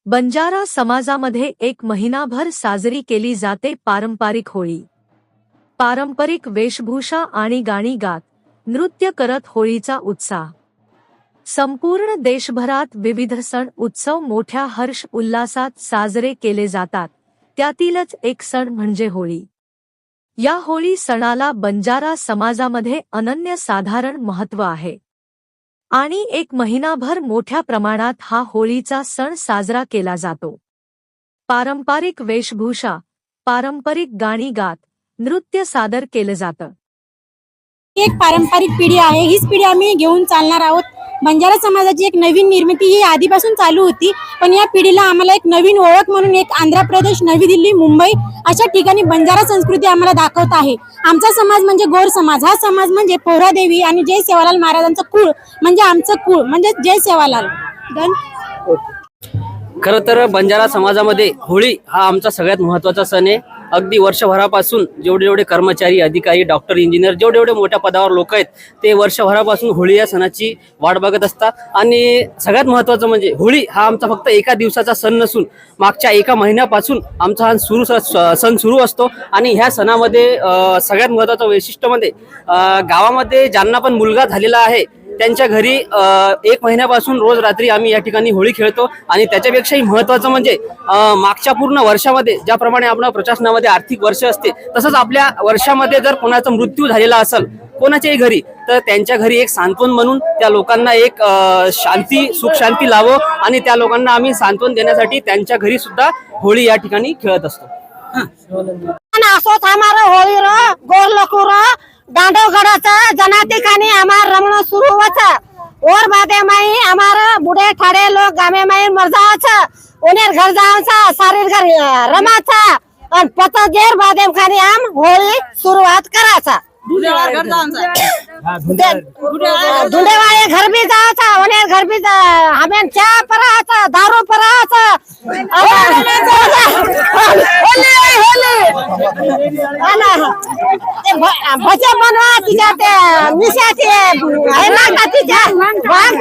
बंजारा समाजामध्ये एक महिनाभर साजरी केली जाते पारंपरिक होळी। पारंपरिक वेशभूषा आणि गाणी गात नृत्य करत होळीचा उत्साह। संपूर्ण देशभरात विविध सण उत्सव मोठ्या हर्ष उल्हासात साजरे केले जातात, त्यातीलच एक सण म्हणजे होळी। या होळी सणाला बंजारा समाजामध्ये अनन्यसाधारण महत्त्व आहे आणि एक महिनाभर मोठ्या प्रमाणात हा होळीचा सण साजरा केला जातो। पारंपरिक वेशभूषा, पारंपरिक गाणी गात नृत्य सादर केले जातं। एक पारंपरिक पिढी आहे, हीच पिढी आम्ही घेऊन चालणार आहोत। बंजारा समाजाची एक नवीन निर्मिती ही आधीपासून चालू होती, पण या पिढीला आम्हाला एक नवीन ओळख म्हणून एक आंध्र प्रदेश, नवी दिल्ली, मुंबई अशा ठिकाणी बंजारा संस्कृती आम्हाला दाखवत आहे। आमचा समाज म्हणजे गोर समाज। हा समाज म्हणजे पोहरादेवी आणि जय सेवालाल महाराजांचं कुळ म्हणजे आमचं कुळ म्हणजे जय सेवालाल। खरं तर बंजारा समाजामध्ये होळी हा आमचा सगळ्यात महत्त्वाचा सण आहे। अगदी वर्षभरापासून जेवढे कर्मचारी, अधिकारी, डॉक्टर, इंजिनियर जेवढे मोठ्या पदावर लोक आहेत ते वर्षभरापासून होळी या सणाची वाट बघत असतात। आणि सगळ्यात महत्त्वाचं म्हणजे होळी हा आमचा फक्त एका दिवसाचा सण नसून मागच्या एका महिन्यापासून आमचा हा सण सुरू असतो। आणि ह्या सणामध्ये सगळ्यात महत्त्वाचं वैशिष्ट्य म्हणजे गावामध्ये ज्यांना पण मुलगा झालेला आहे त्यांच्या घरी एक महिन्यापासून रोज रात्री आम्ही या ठिकाणी होळी खेळतो। आणि त्याच्यापेक्षाही महत्त्वाचं म्हणजे मागच्या पूर्ण वर्षामध्ये ज्याप्रमाणे आपल्या प्रशासनामध्ये आर्थिक वर्ष असते, तसंच आपल्या वर्षामध्ये जर कोणाचा मृत्यू झालेला असेल कोणाच्याही घरी, तर त्यांच्या घरी एक सांत्वन म्हणून त्या लोकांना एक सुख शांती लावो आणि त्या लोकांना आम्ही सांत्वन देण्यासाठी त्यांच्या घरी सुद्धा होळी या ठिकाणी खेळत असतो। होळी गोर लोकुर गांडोगढ़ाचा जना ठिकाणी हमार रमण शुरू होता और बादे माई हमारा बूढ़े ठाड़े लोग गामे माई मरजाचा उन्हें घर जाऊचा सारे घर रमाचा और पता देर बादे खानी हम होळी शुरुआत कराचा। धुंडेवाले घर भी जाता उन्हें घर भी हमें चाय पराचा दारू पराचा भजे बनवा तिच्या ते मिशाचे आहे ना का तिच्या भाग